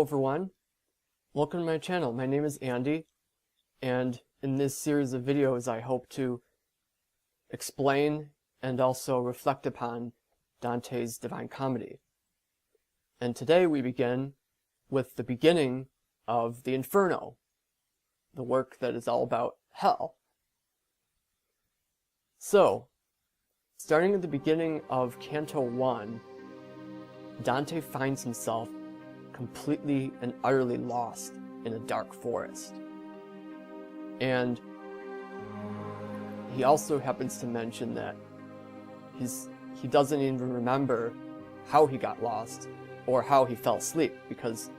everyone, welcome to my channel. My name is Andy, and in this series of videos I hope to explain and also reflect upon Dante's Divine Comedy. And today we begin with the beginning of the Inferno, the work that is all about hell. So, starting at the beginning of Canto I, Dante finds himself completely and utterly lost in a dark forest. And he also happens to mention that he doesn't even remember how he got lost or how he fell asleep, because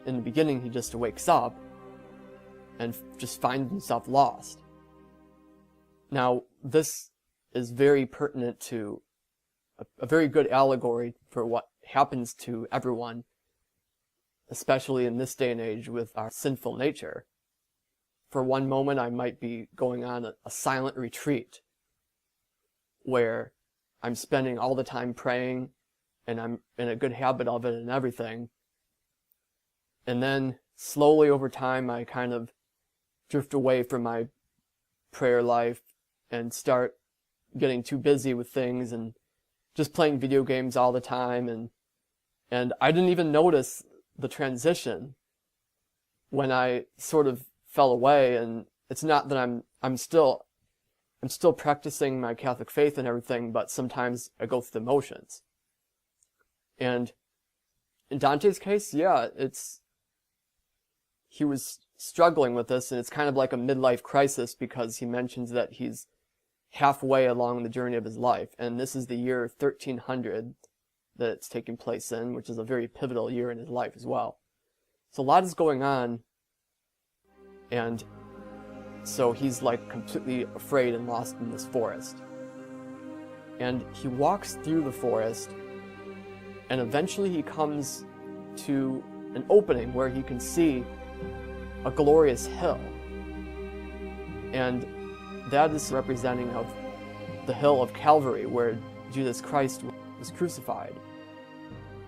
in the beginning he just wakes up and just finds himself lost. Now, this is very pertinent to a very good allegory for what happens to everyone, especially in this day and age with our sinful nature. For one moment I might be going on a silent retreat where I'm spending all the time praying and I'm in a good habit of it and everything. And then slowly over time I kind of drift away from my prayer life and start getting too busy with things and just playing video games all the time, and I didn't even notice the transition when I sort of fell away. And it's not that I'm still practicing my Catholic faith and everything, but sometimes I go through the motions. And in Dante's case, yeah, he was struggling with this, and it's kind of like a midlife crisis, because he mentions that he's halfway along the journey of his life, and this is the year 1300 that it's taking place in, which is a very pivotal year in his life as well. So a lot is going on, and so he's like completely afraid and lost in this forest. And he walks through the forest, and eventually he comes to an opening where he can see a glorious hill. And that is representing of the hill of Calvary, where Jesus Christ was crucified.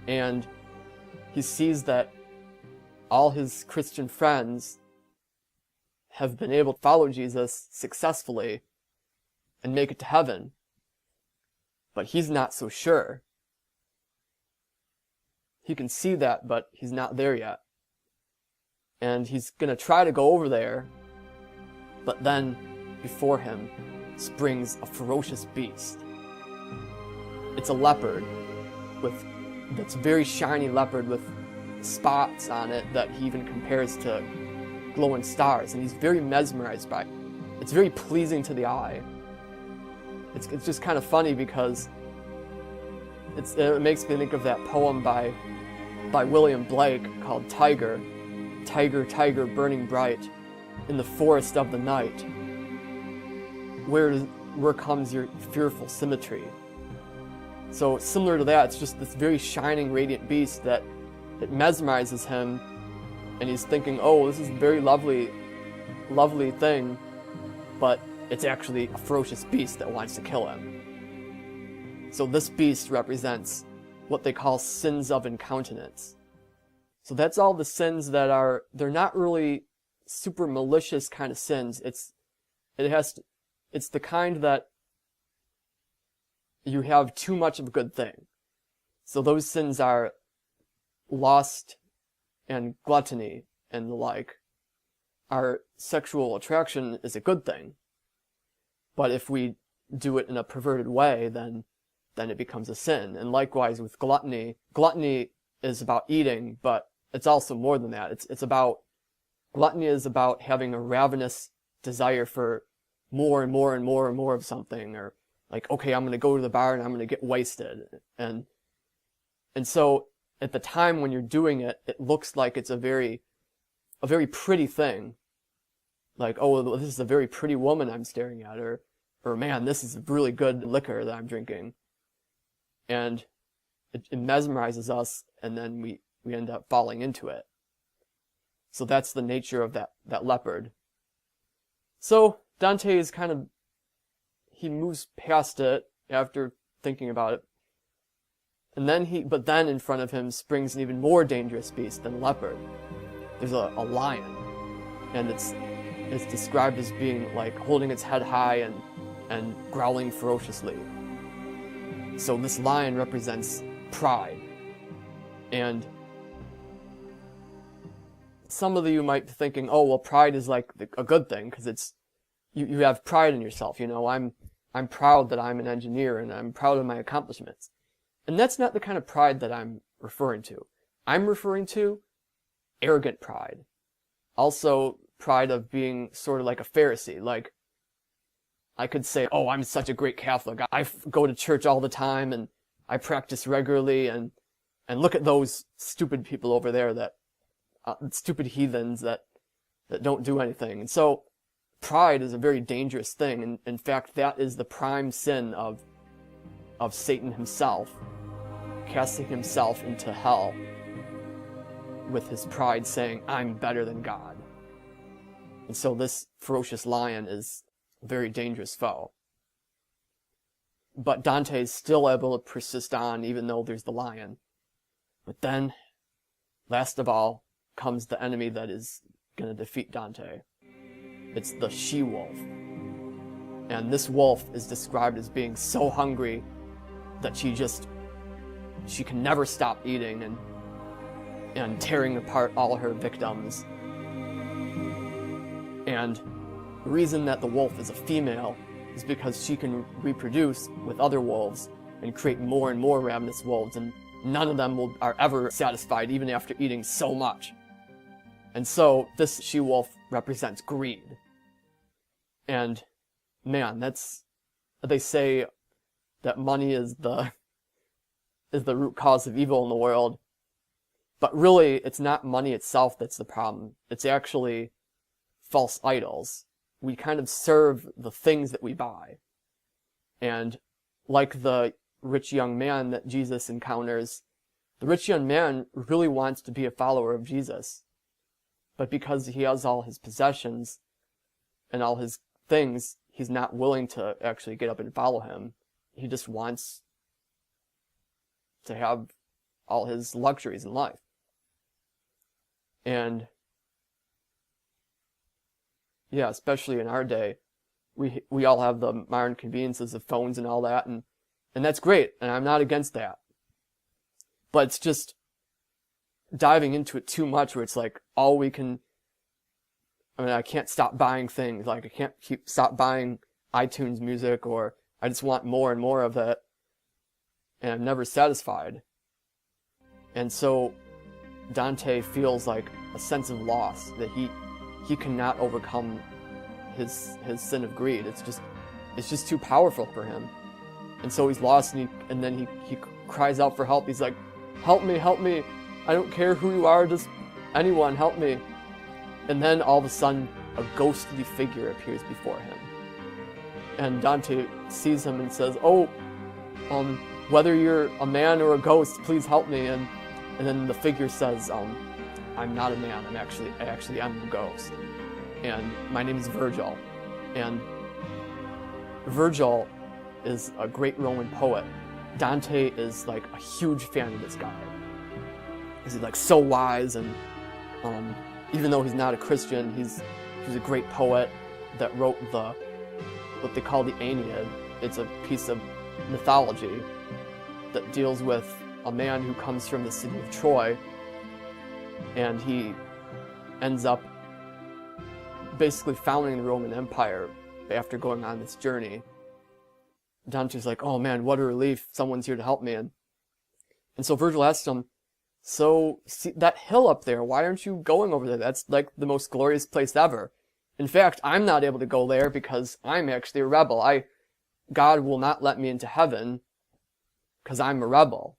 And he sees that all his Christian friends have been able to follow Jesus successfully and make it to heaven. But he's not so sure. He can see that, but he's not there yet. And he's going to try to go over there, but then before him springs a ferocious beast. It's a leopard, that's a very shiny leopard with spots on it that he even compares to glowing stars, and he's very mesmerized by it. It's very pleasing to the eye. It's just kind of funny because it makes me think of that poem by William Blake called Tiger. Tiger, tiger, burning bright in the forest of the night. Where comes your fearful symmetry? So similar to that, it's just this very shining, radiant beast that it mesmerizes him, and he's thinking, oh, this is a very lovely, lovely thing, but it's actually a ferocious beast that wants to kill him. So this beast represents what they call sins of incontinence. So that's all the sins that they're not really super malicious kind of sins. It's the kind that you have too much of a good thing. So those sins are lust and gluttony and the like. Our sexual attraction is a good thing. But if we do it in a perverted way, then it becomes a sin. And likewise with gluttony. Gluttony is about eating, but it's also more than that. Gluttony is about having a ravenous desire for more and more and more and more of something, or like, okay, I'm going to go to the bar and I'm going to get wasted. And so at the time when you're doing it, it looks like it's a very pretty thing. Like, oh, this is a very pretty woman I'm staring at, or man, this is really good liquor that I'm drinking. And it mesmerizes us, and then we end up falling into it. So that's the nature of that leopard. So Dante is he moves past it after thinking about it, But then in front of him springs an even more dangerous beast than a leopard. There's a lion, and it's described as being like holding its head high and growling ferociously. So this lion represents pride. And some of you might be thinking, oh, well, pride is like a good thing, because it's you have pride in yourself. I'm proud that I'm an engineer, and I'm proud of my accomplishments. And that's not the kind of pride that I'm referring to. I'm referring to arrogant pride. Also, pride of being sort of like a Pharisee. Like, I could say, oh, I'm such a great Catholic. I go to church all the time, and I practice regularly, and look at those stupid people over there, that stupid heathens that don't do anything. And so pride is a very dangerous thing, and in fact, that is the prime sin of Satan himself, casting himself into hell with his pride, saying, I'm better than God. And so this ferocious lion is a very dangerous foe. But Dante is still able to persist on, even though there's the lion. But then, last of all, comes the enemy that is going to defeat Dante. It's the she-wolf. And this wolf is described as being so hungry that she can never stop eating and tearing apart all her victims. And the reason that the wolf is a female is because she can reproduce with other wolves and create more and more ravenous wolves, and none of them are ever satisfied, even after eating so much. And so this she-wolf represents greed. And man, they say that money is the root cause of evil in the world. But really, it's not money itself that's the problem. It's actually false idols. We kind of serve the things that we buy. And like the rich young man that Jesus encounters, the rich young man really wants to be a follower of Jesus. But because he has all his possessions and all his things, he's not willing to actually get up and follow him. He just wants to have all his luxuries in life. And yeah, especially in our day, we all have the modern conveniences of phones and all that, and that's great, and I'm not against that. But it's just diving into it too much, where it's like I can't stop buying things. Like, I can't stop buying iTunes music, or I just want more and more of it, and I'm never satisfied. And so Dante feels like a sense of loss, that he cannot overcome his sin of greed. It's just too powerful for him. And so he's lost, and then he cries out for help. He's like, help me, I don't care who you are, just anyone, help me. And then all of a sudden, a ghostly figure appears before him. And Dante sees him and says, whether you're a man or a ghost, please help me. And then the figure says, I'm not a man, I'm a ghost. And my name is Virgil. And Virgil is a great Roman poet. Dante is like a huge fan of this guy. He's like so wise, and even though he's not a Christian, he's a great poet that wrote what they call the Aeneid. It's a piece of mythology that deals with a man who comes from the city of Troy, and he ends up basically founding the Roman Empire after going on this journey. Dante's like, oh man, what a relief, someone's here to help me. And so Virgil asks him, so see, that hill up there, why aren't you going over there? That's like the most glorious place ever. In fact, I'm not able to go there because I'm actually a rebel. God will not let me into heaven because I'm a rebel.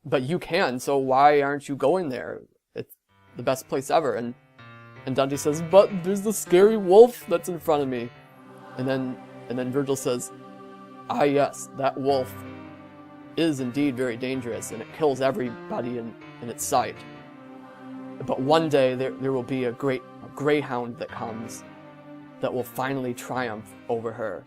But you can, so why aren't you going there? It's the best place ever. And Dante says, but there's the scary wolf that's in front of me. And then Virgil says, ah yes, that wolf is indeed very dangerous, and it kills everybody in its sight. But one day there will be a great greyhound that comes that will finally triumph over her.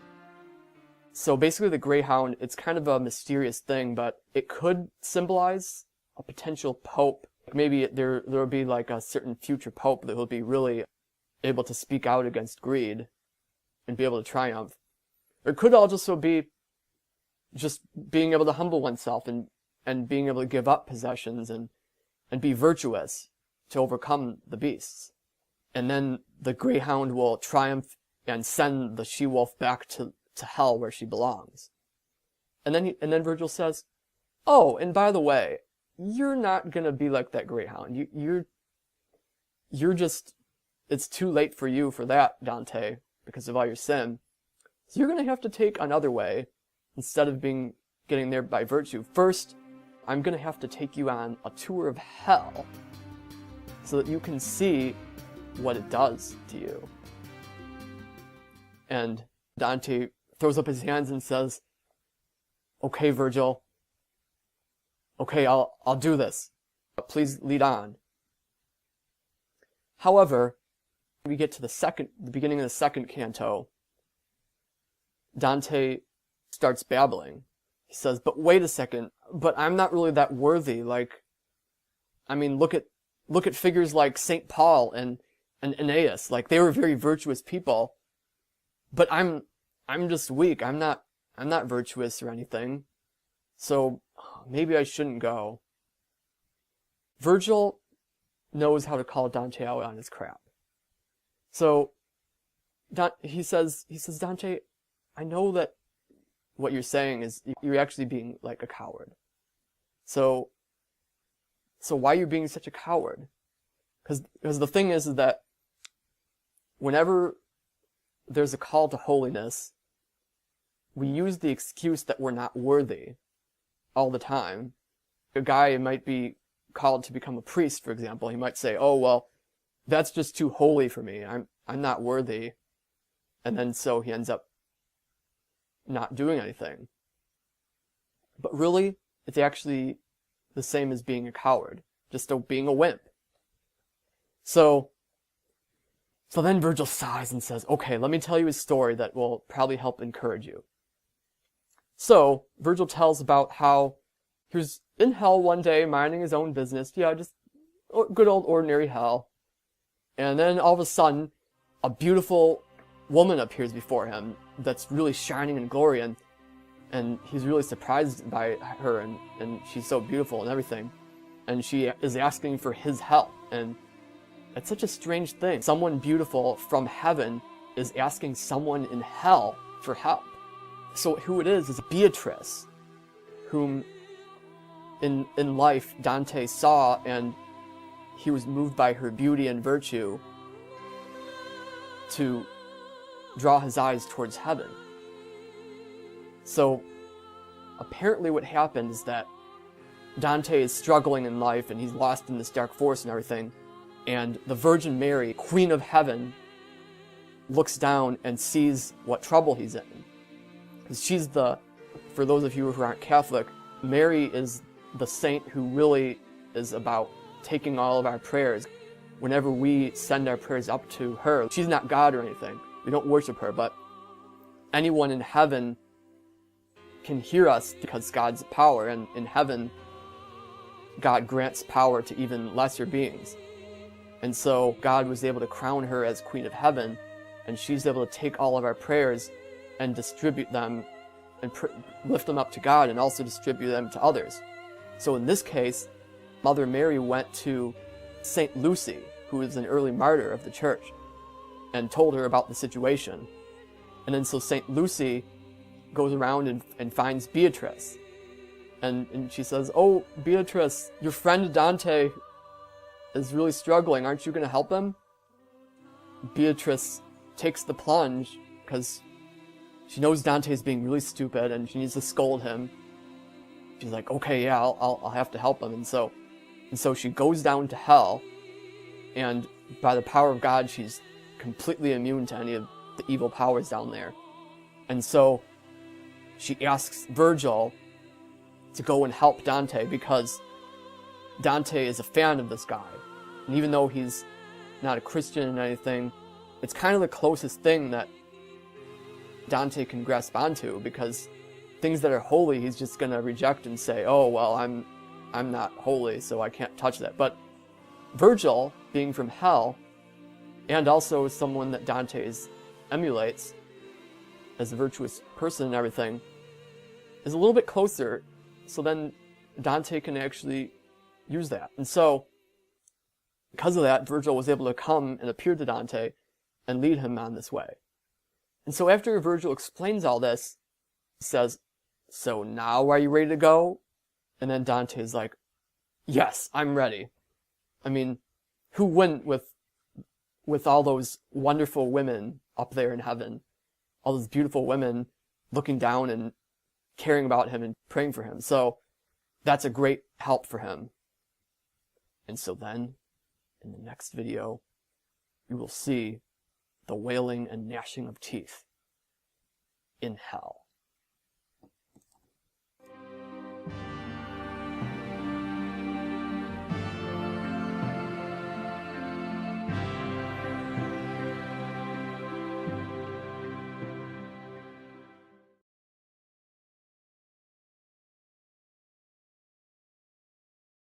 So basically the Greyhound, it's kind of a mysterious thing, but it could symbolize a potential pope. Maybe there will be like a certain future pope that will be really able to speak out against greed and be able to triumph. Or it could also be just being able to humble oneself and being able to give up possessions and be virtuous to overcome the beasts. And then the Greyhound will triumph and send the she-wolf back to hell where she belongs. And then Virgil says, oh, and by the way, you're not gonna be like that Greyhound. You're just, it's too late for you for that, Dante, because of all your sin. So you're gonna have to take another way instead of getting there by virtue. First, I'm gonna have to take you on a tour of hell so that you can see what it does to you. And Dante throws up his hands and says, okay, Virgil, okay, I'll do this, but please lead on. However, we get to the beginning of the second canto, Dante starts babbling. He says, but wait a second, but I'm not really that worthy. Like, I mean, look at figures like St. Paul and Aeneas. Like, they were very virtuous people, but I'm just weak. I'm not virtuous or anything. So maybe I shouldn't go. Virgil knows how to call Dante out on his crap. So he says, Dante, I know that what you're saying is you're actually being like a coward. So why are you being such a coward? Because the thing is that whenever there's a call to holiness, we use the excuse that we're not worthy all the time. A guy might be called to become a priest, for example. He might say, oh, well, that's just too holy for me. I'm not worthy. And then so he ends up not doing anything. But really, it's actually the same as being a coward, just being a wimp. So then Virgil sighs and says, okay, let me tell you a story that will probably help encourage you. So Virgil tells about how he was in hell one day minding his own business. Yeah, just good old ordinary hell. And then all of a sudden, a beautiful woman appears before him that's really shining in glory, and he's really surprised by her, and she's so beautiful and everything. And she is asking for his help, and it's such a strange thing. Someone beautiful from heaven is asking someone in hell for help. So who it is Beatrice, whom in life Dante saw, and he was moved by her beauty and virtue to draw his eyes towards heaven. So apparently what happened is that Dante is struggling in life, and he's lost in this dark forest and everything, and the Virgin Mary, Queen of Heaven, looks down and sees what trouble he's in. Because she's for those of you who aren't Catholic, Mary is the saint who really is about taking all of our prayers. Whenever we send our prayers up to her, she's not God or anything. We don't worship her, but anyone in heaven can hear us because God's power, and in heaven, God grants power to even lesser beings. And so God was able to crown her as Queen of Heaven, and she's able to take all of our prayers and distribute them and lift them up to God, and also distribute them to others. So in this case, Mother Mary went to Saint Lucy, who is an early martyr of the church, and told her about the situation. And then so Saint Lucy goes around and finds Beatrice. And she says, oh, Beatrice, your friend Dante is really struggling. Aren't you going to help him? Beatrice takes the plunge because she knows Dante's being really stupid and she needs to scold him. She's like, okay, yeah, I'll have to help him. And so she goes down to hell, and by the power of God, she's completely immune to any of the evil powers down there. And so she asks Virgil to go and help Dante, because Dante is a fan of this guy. And even though he's not a Christian or anything, it's kind of the closest thing that Dante can grasp onto, because things that are holy he's just going to reject and say, oh, well, I'm not holy, so I can't touch that. But Virgil, being from hell, and also someone that Dante emulates as a virtuous person and everything, is a little bit closer, so then Dante can actually use that. And so, because of that, Virgil was able to come and appear to Dante and lead him on this way. And so after Virgil explains all this, he says, so now are you ready to go? And then Dante's like, yes, I'm ready. I mean, who wouldn't with all those wonderful women up there in heaven, all those beautiful women looking down and caring about him and praying for him. So that's a great help for him. And so then, in the next video, you will see the wailing and gnashing of teeth in hell.